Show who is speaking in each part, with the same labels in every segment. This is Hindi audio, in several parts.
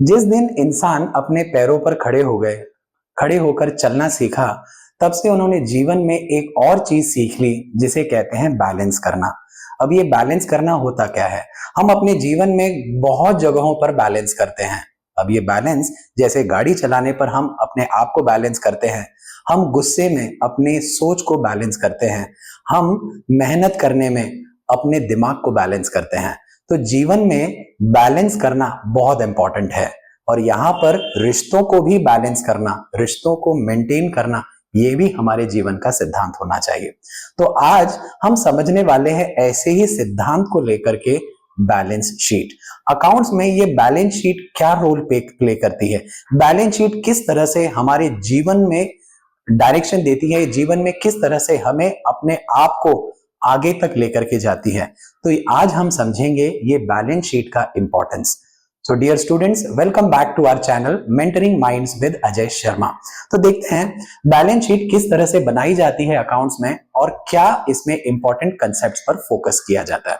Speaker 1: जिस दिन इंसान अपने पैरों पर खड़े हो गए, खड़े होकर चलना सीखा, तब से उन्होंने जीवन में एक और चीज सीख ली जिसे कहते हैं बैलेंस करना। अब ये बैलेंस करना होता क्या है? हम अपने जीवन में बहुत जगहों पर बैलेंस करते हैं। अब ये बैलेंस, जैसे गाड़ी चलाने पर हम अपने आप को बैलेंस करते हैं, हम गुस्से में अपने सोच को बैलेंस करते हैं, हम मेहनत करने में अपने दिमाग को बैलेंस करते हैं। तो जीवन में बैलेंस करना बहुत इंपॉर्टेंट है और यहाँ पर रिश्तों को भी बैलेंस करना, रिश्तों को मेंटेन करना, ये भी हमारे जीवन का सिद्धांत होना चाहिए। तो आज हम समझने वाले हैं ऐसे ही सिद्धांत को लेकर के बैलेंस शीट। अकाउंट्स में ये बैलेंस शीट क्या रोल प्ले करती है, बैलेंस शीट किस तरह से हमारे जीवन में डायरेक्शन देती है, जीवन में किस तरह से हमें अपने आप को आगे तक लेकर के जाती है, तो आज हम समझेंगे ये बैलेंस शीट का importance. So dear students, welcome back to our channel mentoring minds with Ajay Sharma. तो देखते हैं बैलेंस शीट किस तरह से बनाई जाती है अकाउंट्स में और क्या इसमें इंपॉर्टेंट कंसेप्ट्स पर फोकस किया जाता है।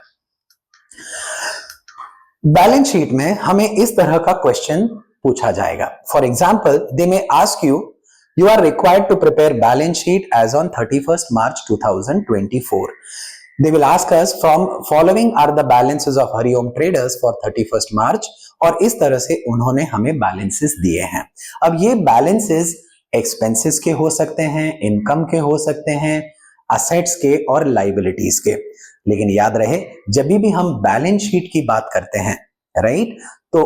Speaker 1: बैलेंस शीट में हमें इस तरह का क्वेश्चन पूछा जाएगा। For example, they may ask you, you are required to prepare balance sheet as on 31st March 2024. They will ask us from following are the balances of Hariom Traders for 31st March, और इस तरह से उन्होंने हमें बैलेंसेस दिए हैं। अब ये बैलेंसेस एक्सपेंसेस के हो सकते हैं, इनकम के हो सकते हैं, असेट्स के और लाइबिलिटीज के। लेकिन याद रहे, जब भी हम बैलेंस शीट की बात करते हैं, राइट, तो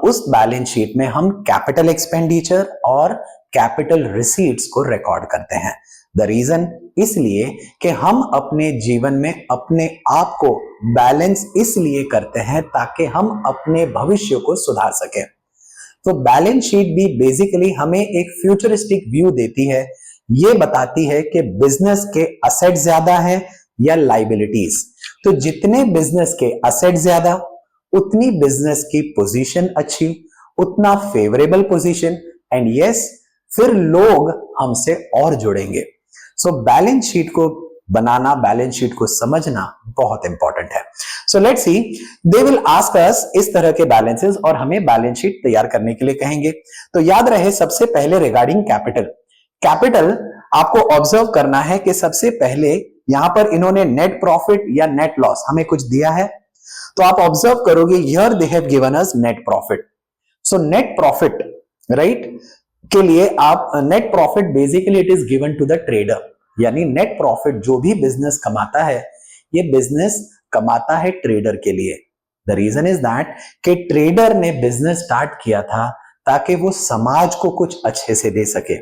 Speaker 1: उस बैलेंस शीट में हम कैपिटल एक्सपेंडिचर और कैपिटल रिसीट्स को रिकॉर्ड करते हैं। द रीजन इसलिए कि हम अपने जीवन में अपने आप को बैलेंस इसलिए करते हैं ताकि हम अपने भविष्य को सुधार सकें। तो बैलेंस शीट भी बेसिकली हमें एक फ्यूचरिस्टिक व्यू देती है। ये बताती है कि बिजनेस के असेट ज्यादा है या लाइबिलिटीज। तो जितने बिजनेस के असेट ज्यादा, उतनी बिजनेस की पोजीशन अच्छी, उतना फेवरेबल पोजीशन, एंड यस, फिर लोग हमसे और जुड़ेंगे। सो बैलेंस शीट को बनाना, बैलेंस शीट को समझना बहुत इंपॉर्टेंट है। So let's see, they will ask us इस तरह के बैलेंसेस और हमें बैलेंस शीट तैयार करने के लिए कहेंगे। तो याद रहे, सबसे पहले रिगार्डिंग कैपिटल आपको ऑब्जर्व करना है कि सबसे पहले यहां पर इन्होंने नेट प्रॉफिट या नेट लॉस हमें कुछ दिया है। तो आप ऑब्जर्व करोगे, here they have given us net profit. So net profit, right, के लिए आप net profit basically it is given to the trader, यानी नेट प्रॉफिट जो भी बिजनेस कमाता है, ये बिजनेस कमाता है ट्रेडर के लिए। द रीजन इज दैट कि ट्रेडर ने बिजनेस स्टार्ट किया था ताकि वो समाज को कुछ अच्छे से दे सके।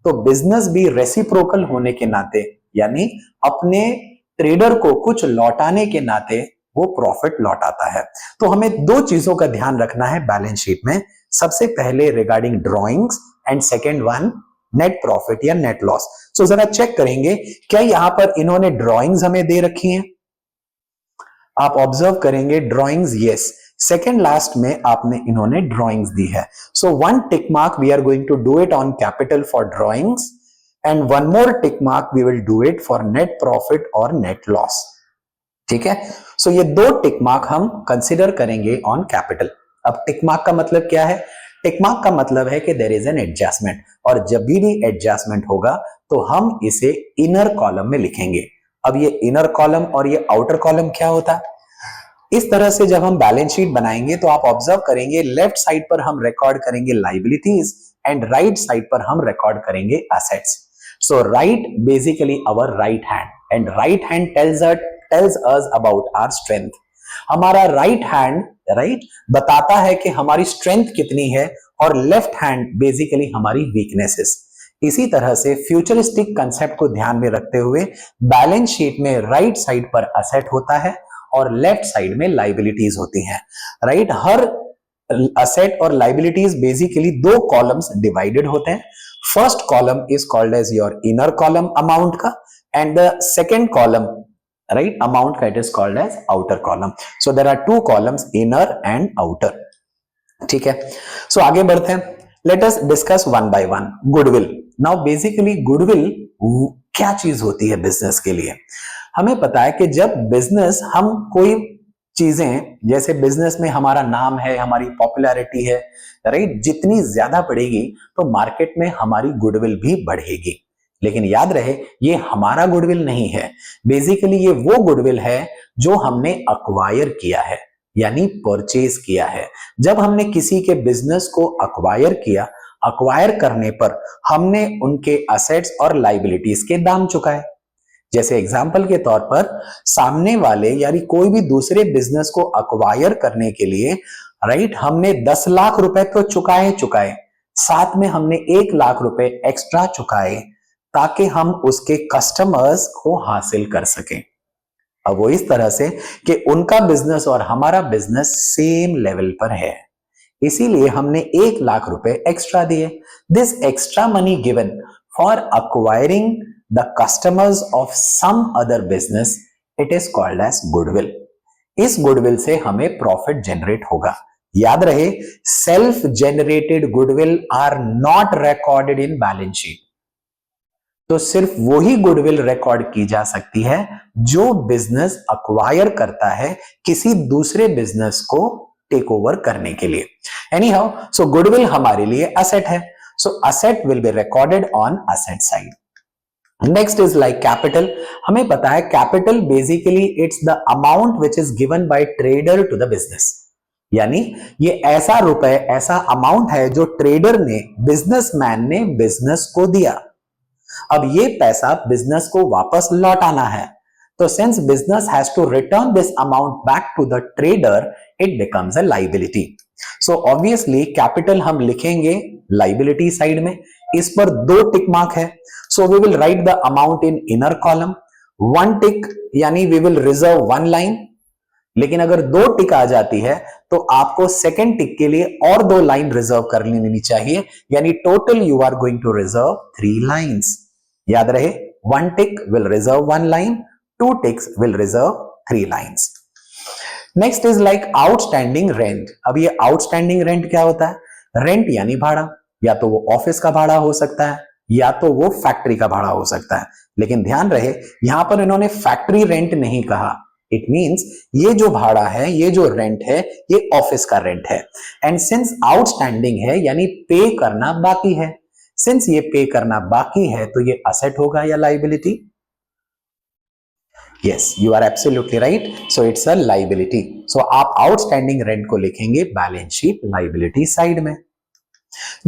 Speaker 1: तो बिजनेस भी रेसिप्रोकल होने के नाते, यानी अपने ट्रेडर को कुछ लौटाने के नाते वो प्रॉफिट लौटाता है। तो हमें दो चीजों का ध्यान रखना है बैलेंस शीट में। सबसे पहले regarding drawings and second one net profit या नेट लॉस। सो जरा चेक करेंगे, क्या यहां पर इन्होंने ड्रॉइंग्स हमें दे रखी हैं? आप ऑब्जर्व करेंगे ड्रॉइंग्स, यस, सेकेंड लास्ट में आपने इन्होंने ड्रॉइंग्स दी है। So one tick mark we are going to do it on capital for drawings and one more tick mark we will do it for net profit और नेट लॉस। ठीक है, सो ये दो टिक मार्क हम कंसिडर करेंगे ऑन कैपिटल। अब टिक मार्क का मतलब क्या है? टिक मार्क का मतलब है कि देयर इज एन एडजस्टमेंट, और जब भी एडजस्टमेंट होगा तो हम इसे इनर कॉलम में लिखेंगे। अब ये इनर कॉलम और ये आउटर कॉलम क्या होता है? इस तरह से जब हम बैलेंस शीट बनाएंगे तो आप ऑब्जर्व करेंगे, लेफ्ट साइड पर हम रिकॉर्ड करेंगे लाइबिलिटीज एंड राइट साइड पर हम रिकॉर्ड करेंगे assets. So right basically our right hand, and right hand tells us about our strength. हमारा राइट हैंड, राइट, बताता है कि हमारी स्ट्रेंथ कितनी है, और लेफ्ट हैंड बेसिकली हमारी वीकनेसेस। इसी तरह से फ्यूचरिस्टिक कंसेप्ट को ध्यान में रखते हुए बैलेंस शीट में राइट साइड पर असेट होता है और लेफ्ट साइड में लाइबिलिटीज होती हैं, राइट। हर असेट और लाइबिलिटीज बेसिकली दो कॉलम्स डिवाइडेड होते हैं। First column is called as your inner column amount का, and the second column, right, amount का, it is called as outer column. So there are two columns, inner and outer. ठीक है, सो आगे बढ़ते हैं। Let us discuss one by one. Goodwill. Now basically goodwill क्या चीज होती है बिजनेस के लिए? हमें पता है कि जब बिजनेस, हम कोई चीजें, जैसे बिजनेस में हमारा नाम है, हमारी पॉपुलैरिटी है, राइट, जितनी ज्यादा बढ़ेगी तो मार्केट में हमारी गुडविल भी बढ़ेगी। लेकिन याद रहे ये हमारा गुडविल नहीं है, बेसिकली ये वो गुडविल है जो हमने अक्वायर किया है, यानी परचेज किया है। जब हमने किसी के बिजनेस को अक्वायर किया, अक्वायर करने पर हमने उनके असेट्स और लाइबिलिटीज के दाम चुकाए। जैसे एग्जाम्पल के तौर पर सामने वाले यानी कोई भी दूसरे बिजनेस को अक्वायर करने के लिए, राइट, हमने 10 लाख रुपए तो चुकाए, साथ में हमने 1 लाख रुपए एक्स्ट्रा चुकाए ताकि हम उसके कस्टमर्स को हासिल कर सकें। अब वो इस तरह से कि उनका बिजनेस और हमारा बिजनेस सेम लेवल पर है, इसीलिए हमने 1 लाख रुपए एक्स्ट्रा दिए। This extra money given for acquiring the customers of some other business, it is called as goodwill. इस गुडविल से हमें प्रॉफिट जनरेट होगा। याद रहे, self generated goodwill are not recorded in balance sheet. तो सिर्फ वही गुडविल रिकॉर्ड की जा सकती है जो बिजनेस अक्वायर करता है किसी दूसरे बिजनेस को टेक ओवर करने के लिए। एनी हाउ, सो गुडविल हमारे लिए असेट है, so asset will be recorded on asset side. Next is like capital. हमें पता है capital basically it's the amount which is given by trader to the business, यानी ये ऐसा रुपए, ऐसा अमाउंट है जो ट्रेडर ने, बिजनेसमैन ने बिजनेस को दिया। अब ये पैसा बिजनेस को वापस लौटाना है, तो since business has to return this amount back to the trader, it becomes a liability. So obviously capital हम लिखेंगे लाइबिलिटी साइड में, इस पर 2 टिक मार्क है, so we will write the amount in inner column, 1 tick यानी वी विल रिजर्व 1 लाइन। लेकिन अगर 2 टिक आ जाती है तो आपको सेकंड टिक के लिए और 2 लाइन रिजर्व कर लेनी चाहिए, यानी total you are going to reserve 3 lines. याद रहे, 1 tick will reserve 1 line, 2 ticks will reserve 3 lines. Next is like outstanding rent. अब ये आउटस्टैंडिंग रेंट क्या होता है? रेंट यानी भाड़ा, या तो वो ऑफिस का भाड़ा हो सकता है या तो वो फैक्ट्री का भाड़ा हो सकता है। लेकिन ध्यान रहे, यहां पर इन्होंने फैक्ट्री रेंट नहीं कहा। इट मींस ये जो भाड़ा है, ये जो रेंट है, ये ऑफिस का रेंट है। एंड सिंस आउटस्टैंडिंग है यानी पे करना बाकी है, सिंस ये पे करना बाकी है तो ये असेट होगा या liability? Yes, you are absolutely right, so it's a liability. So आप आउटस्टैंडिंग रेंट को लिखेंगे बैलेंस शीट लाइबिलिटी साइड में।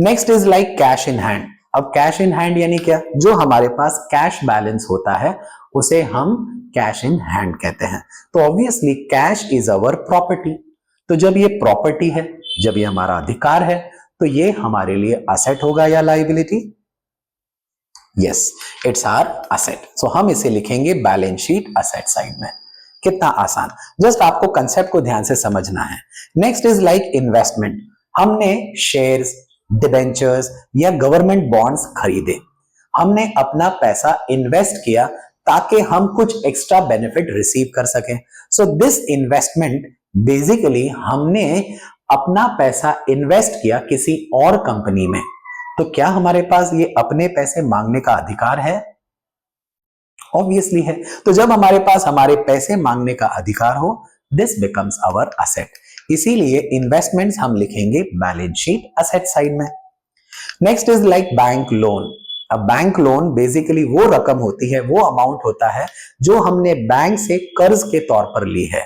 Speaker 1: Next is like cash in hand. अब कैश इन हैंड यानी क्या? जो हमारे पास कैश बैलेंस होता है उसे हम कैश इन हैंड कहते हैं। तो obviously cash is our property, तो जब ये प्रॉपर्टी है, जब ये हमारा अधिकार है, तो ये हमारे लिए असेट होगा या liability? Yes, it's our asset. So हम इसे लिखेंगे बैलेंस शीट असेट साइड में। कितना आसान, जस्ट आपको कंसेप्ट को ध्यान से समझना है। Next is like investment. हमने शेयर्स, डिबेंचर्स या गवर्नमेंट बॉन्ड्स खरीदे, हमने अपना पैसा इन्वेस्ट किया ताकि हम कुछ एक्स्ट्रा बेनिफिट रिसीव कर सकें। सो दिस इन्वेस्टमेंट बेसिकली हमने अपना पैसा इन्वेस्ट किया किसी और कंपनी में, तो क्या हमारे पास ये अपने पैसे मांगने का अधिकार है? ऑब्वियसली है। तो जब हमारे पास हमारे पैसे मांगने का अधिकार हो, दिस बिकम्स आवर असेट। इसीलिए इन्वेस्टमेंट्स हम लिखेंगे बैलेंस शीट असेट साइड में। Next is like bank loan. अब बैंक लोन बेसिकली वो रकम होती है, वो अमाउंट होता है जो हमने बैंक से कर्ज के तौर पर ली है।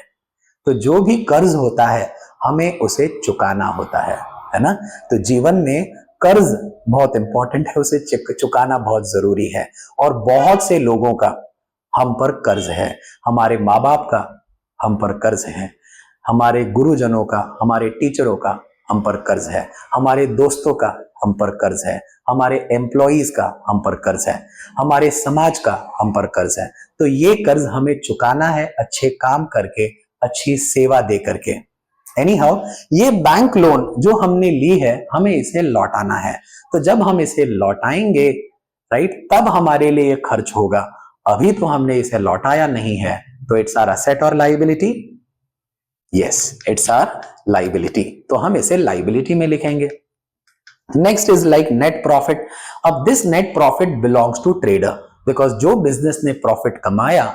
Speaker 1: तो जो भी कर्ज होता है हमें उसे चुकाना होता है ना? तो जीवन में कर्ज बहुत इंपॉर्टेंट है, उसे चुकाना बहुत जरूरी है। और बहुत से लोगों का हम पर कर्ज है, हमारे माँ बाप का हम पर कर्ज है, हमारे गुरुजनों का, हमारे टीचरों का हम पर कर्ज है, हमारे दोस्तों का हम पर कर्ज है, हमारे एम्प्लॉइज का हम पर कर्ज है, हमारे समाज का हम पर कर्ज है। तो ये कर्ज हमें चुकाना है अच्छे काम करके, अच्छी सेवा दे करके। एनी हाउ, ये बैंक लोन जो हमने ली है हमें इसे लौटाना है। तो जब हम इसे लौटाएंगे, राइट, तब हमारे लिए खर्च होगा। अभी तो हमने इसे लौटाया नहीं है, तो इट्स आवर असेट और liability? Yes, it's our liability. तो हम इसे लाइबिलिटी में लिखेंगे। Next is like net profit. अब this net profit belongs to trader, because जो बिजनेस ने प्रॉफिट कमाया,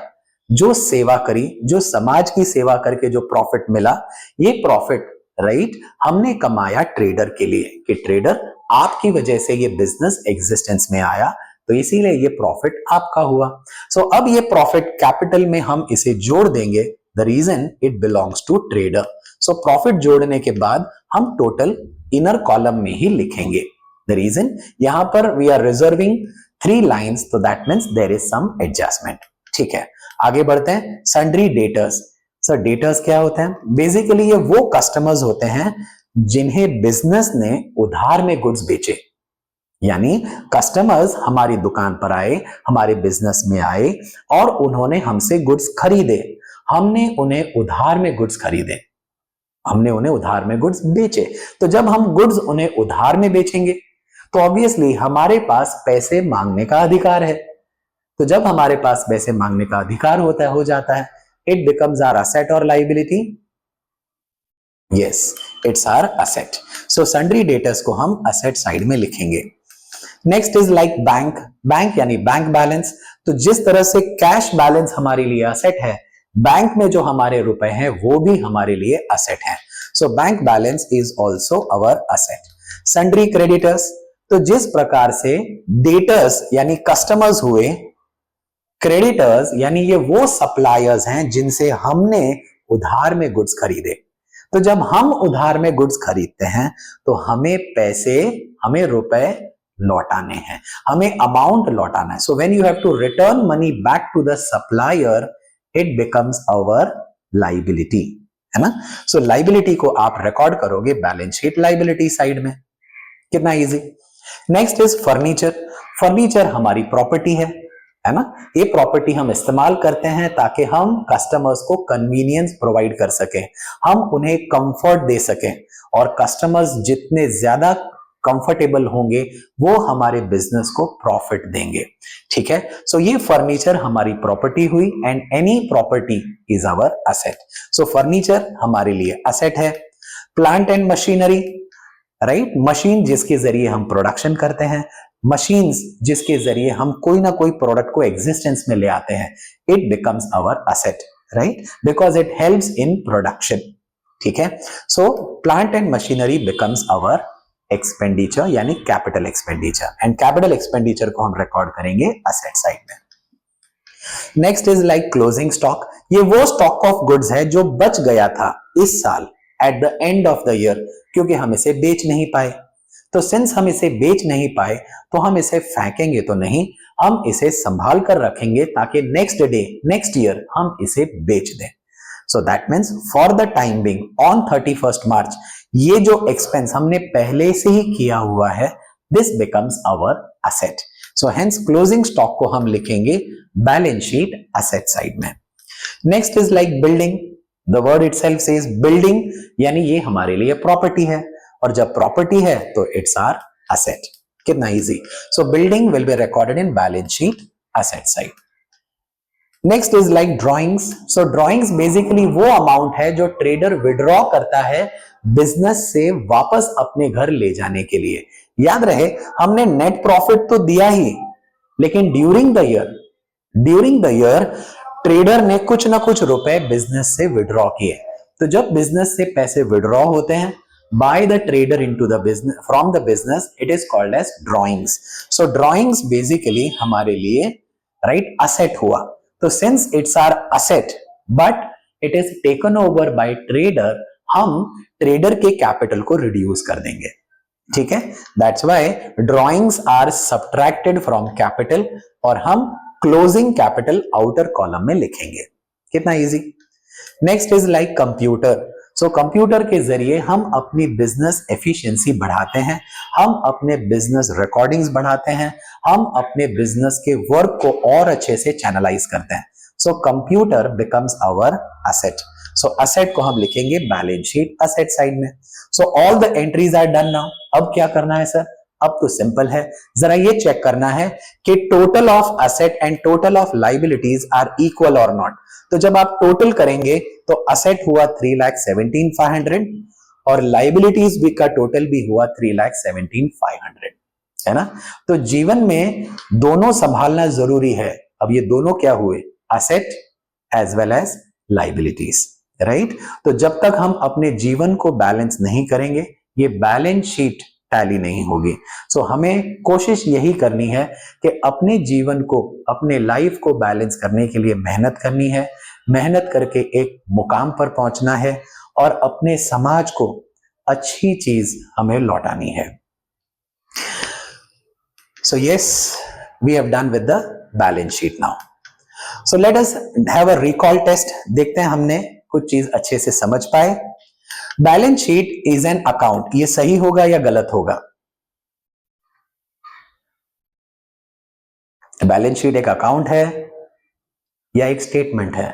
Speaker 1: जो सेवा करी, जो समाज की सेवा करके जो प्रॉफिट मिला, ये प्रॉफिट राइट हमने कमाया ट्रेडर के लिए कि ट्रेडर आपकी वजह से ये बिजनेस एग्जिस्टेंस में आया, तो इसीलिए ये प्रॉफिट आपका हुआ। सो अब ये प्रॉफिट कैपिटल में हम इसे जोड़ देंगे, the reason it belongs to trader. So profit जोड़ने के बाद हम टोटल इनर कॉलम में ही लिखेंगे। द रीजन यहां पर वी आर रिजर्विंग 3 लाइन्स, तो that means there is some adjustment. ठीक है, आगे बढ़ते हैं। Sundry debtors. सर डेटर्स क्या होते हैं? बेसिकली ये वो कस्टमर्स होते हैं जिन्हें बिजनेस ने उधार में गुड्स बेचे, यानी कस्टमर्स हमारी दुकान पर आए, हमारे बिजनेस में आए और उन्होंने हमसे गुड्स खरीदे, हमने उन्हें उधार में गुड्स खरीदे, हमने उन्हें उधार में गुड्स बेचे। तो जब हम गुड्स उन्हें उधार में बेचेंगे तो ऑब्वियसली हमारे पास पैसे मांगने का अधिकार है। तो जब हमारे पास पैसे मांगने का अधिकार हो जाता है, इट बिकम्स आवर असेट और liability. Yes, it's our asset. So sundry debtors को हम असेट साइड में लिखेंगे। Next is like bank. Bank यानी बैंक बैलेंस। तो जिस तरह से कैश बैलेंस हमारे लिए असेट है, बैंक में जो हमारे रुपए हैं वो भी हमारे लिए असेट है। So bank balance is also our asset. Sundry creditors. तो जिस प्रकार से डेटर्स यानी कस्टमर्स हुए, क्रेडिटर्स यानी ये वो सप्लायर्स हैं जिनसे हमने उधार में गुड्स खरीदे। तो जब हम उधार में गुड्स खरीदते हैं तो हमें पैसे, हमें रुपए लौटाने हैं, हमें अमाउंट लौटाना है। So when you have to return money back to the supplier, it becomes our liability, है ना। सो लायबिलिटी को आप रिकॉर्ड करोगे बैलेंस शीट लायबिलिटी साइड में। कितना easy. Next is furniture. Furniture हमारी प्रॉपर्टी है ना। ये प्रॉपर्टी हम इस्तेमाल करते हैं ताकि हम कस्टमर्स को कन्वीनियंस प्रोवाइड कर सकें, हम उन्हें कंफर्ट दे सकें, और कस्टमर्स जितने ज्यादा कंफर्टेबल होंगे वो हमारे बिजनेस को प्रॉफिट देंगे। ठीक है, सो ये फर्नीचर हमारी प्रॉपर्टी हुई and any property is our asset. So furniture हमारे लिए असेट है। Plant and machinery, right, machine जिसके जरिए हम प्रोडक्शन करते हैं, मशीन्स जिसके जरिए हम कोई ना कोई प्रोडक्ट को एग्जिस्टेंस में ले आते हैं, it becomes our asset, right, because it helps in production. ठीक है, so plant and machinery becomes our expenditure यानी capital expenditure, and capital expenditure को हम रिकॉर्ड करेंगे असेट साइड में। Next is like closing stock. ये वो स्टॉक ऑफ गुड्स है जो बच गया था इस साल at the end of the year, क्योंकि हम इसे बेच नहीं पाए। तो सिंस हम इसे बेच नहीं पाए तो हम इसे फेंकेंगे तो नहीं, हम इसे संभाल कर रखेंगे ताकि नेक्स्ट डे, नेक्स्ट ईयर हम इसे बेच दें। So that means for the time being on 31st मार्च ये जो एक्सपेंस हमने पहले से ही किया हुआ है, this becomes our asset. So hence closing stock को हम लिखेंगे बैलेंस शीट असेट साइड में। Next is like building. The word itself says building, यानी ये हमारे लिए प्रॉपर्टी है, और जब प्रॉपर्टी है तो इट्स आर असेट। कितना easy. So building will be recorded in balance sheet asset side. Next is like drawings. So drawings basically वो अमाउंट है जो ट्रेडर विड्रॉ करता है बिजनेस से वापस अपने घर ले जाने के लिए। याद रहे हमने नेट प्रॉफिट तो दिया ही, लेकिन ड्यूरिंग द ईयर ट्रेडर ने कुछ ना कुछ रुपए बिजनेस से विड्रॉ किए। तो जब बिजनेस से पैसे विड्रॉ होते हैं by the trader into the business, from the business, it is called as drawings. So drawings basically हमारे लिए right asset हुआ। तो since it's our asset but it is taken over by trader, हम trader के capital को reduce कर देंगे। ठीक है, that's why drawings are subtracted from capital और हम closing capital outer column में लिखेंगे। कितना easy। Next is like computer. So computer के जरिए हम अपनी बिजनेस एफिशिएंसी बढ़ाते हैं, हम अपने बिजनेस रिकॉर्डिंग्स बढ़ाते हैं, हम अपने बिजनेस के वर्क को और अच्छे से चैनलाइज करते हैं। So computer becomes our asset. So asset को हम लिखेंगे बैलेंस शीट असेट साइड में। So all the entries are done now. अब क्या करना है सर? अब तो सिंपल है, जरा ये चेक करना है कि total of asset and total of liabilities are equal और नॉट। तो जब आप टोटल करेंगे तो असेट हुआ 3,17,500 और लायबिलिटीज भी का टोटल भी हुआ 3,17,500, है ना। तो जीवन में दोनों संभालना जरूरी है। अब ये दोनों क्या हुए? Asset as well as liabilities, right? तो जब तक हम अपने जीवन को बैलेंस नहीं करेंगे, ये बैलेंस शीट टैली नहीं होगी। सो हमें कोशिश यही करनी है कि अपने जीवन को, अपने लाइफ को बैलेंस करने के लिए मेहनत करनी है, मेहनत करके एक मुकाम पर पहुंचना है और अपने समाज को अच्छी चीज हमें लौटानी है। So yes, we have done with the balance sheet now. So let us have a recall test. देखते हैं हमने कुछ चीज अच्छे से समझ पाए। Balance sheet is an account, ये सही होगा या गलत होगा? बैलेंस शीट एक अकाउंट है या एक स्टेटमेंट है?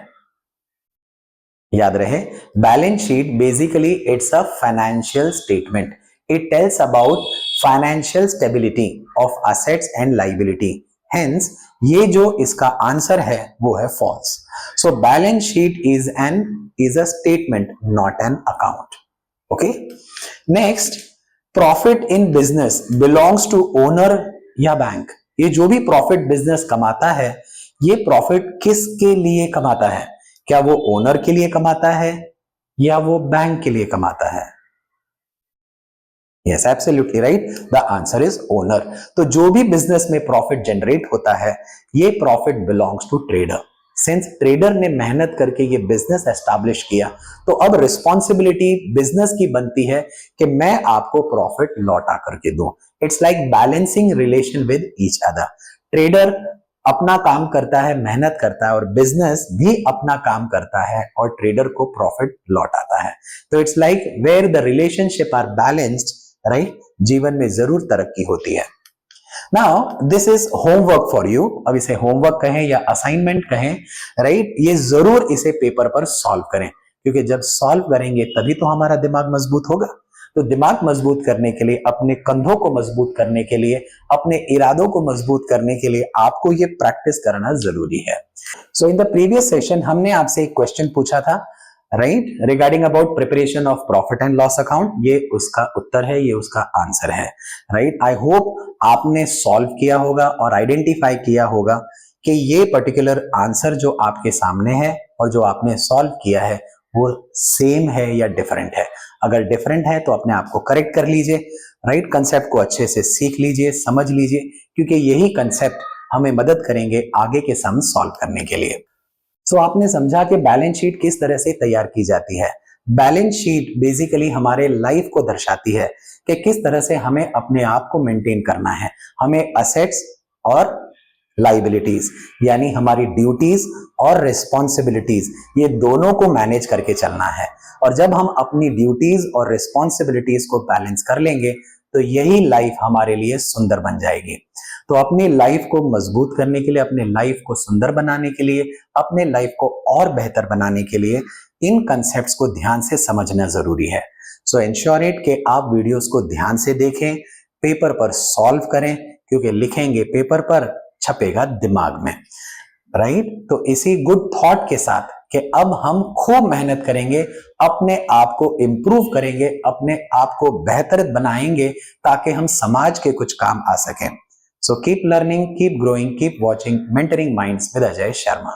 Speaker 1: याद रहे, balance sheet basically it's a financial statement. It tells about financial stability of assets and liability. Hence ये जो इसका आंसर है वो है false. So balance sheet is a statement, not an account. Okay, next, profit in business belongs to owner या बैंक. ये जो भी प्रॉफिट बिजनेस कमाता है, ये प्रॉफिट किसके लिए कमाता है? क्या वो ओनर के लिए कमाता है या वो बैंक के लिए कमाता है? Yes, absolutely right, the answer is owner. तो जो भी बिजनेस में प्रॉफिट जनरेट होता है, ये profit belongs to trader. Since trader ने मेहनत करके ये बिजनेस एस्टैब्लिश किया, तो अब रिस्पॉन्सिबिलिटी बिजनेस की बनती है कि मैं आपको प्रॉफिट लौटा करके दूं. It's like balancing relation with each other. Trader अपना काम करता है, मेहनत करता है, और बिजनेस भी अपना काम करता है और ट्रेडर को प्रॉफिट लौटाता है. तो it's like where the relationship are balanced, right, जीवन में जरूर तरक्की होती है. Now this is homework for you. अब इसे होमवर्क कहें या असाइनमेंट कहें, राइट, ये जरूर इसे पेपर पर सॉल्व करें, क्योंकि जब सॉल्व करेंगे तभी तो हमारा दिमाग मजबूत होगा. तो दिमाग मजबूत करने के लिए, अपने कंधों को मजबूत करने के लिए, अपने इरादों को मजबूत करने के लिए आपको ये प्रैक्टिस करना जरूरी है. सो इन द प्रीवियस सेशन हमने आपसे एक क्वेश्चन पूछा था, right, regarding about preparation of profit and loss account. ये उसका उत्तर है, ये उसका आंसर है, राइट. आई होप आपने सॉल्व किया होगा और आइडेंटिफाई किया होगा कि ये पर्टिकुलर आंसर जो आपके सामने है और जो आपने सॉल्व किया है वो सेम है या डिफरेंट है. अगर डिफरेंट है तो अपने आप को करेक्ट कर लीजिए, राइट. कंसेप्ट को अच्छे से सीख लीजिए, समझ लीजिए, क्योंकि यही कंसेप्ट हमें मदद करेंगे आगे के सम सॉल्व करने के लिए. सो आपने समझा कि बैलेंस शीट किस तरह से तैयार की जाती है. बैलेंस शीट बेसिकली हमारे लाइफ को दर्शाती है कि किस तरह से हमें अपने आप को मेंटेन करना है. हमें असेट्स और लाइबिलिटीज, यानी हमारी ड्यूटीज और रिस्पॉन्सिबिलिटीज, ये दोनों को मैनेज करके चलना है. और जब हम अपनी ड्यूटीज और रिस्पॉन्सिबिलिटीज को बैलेंस कर लेंगे तो यही लाइफ हमारे लिए सुंदर बन जाएगी. तो अपनी लाइफ को मजबूत करने के लिए, अपने लाइफ को सुंदर बनाने के लिए, अपने लाइफ को और बेहतर बनाने के लिए इन कंसेप्ट्स को ध्यान से समझना जरूरी है. सो एंश्योर इट कि आप वीडियोस को ध्यान से देखें, पेपर पर सॉल्व करें, क्योंकि लिखेंगे पेपर पर, छपेगा दिमाग में, राइट. तो इसी गुड थॉट के साथ कि अब हम खूब मेहनत करेंगे, अपने आप को इंप्रूव करेंगे, अपने आप को बेहतर बनाएंगे ताकि हम समाज के कुछ काम आ सकें. So keep learning, keep growing, keep watching Mentoring Minds with Ajay Sharma.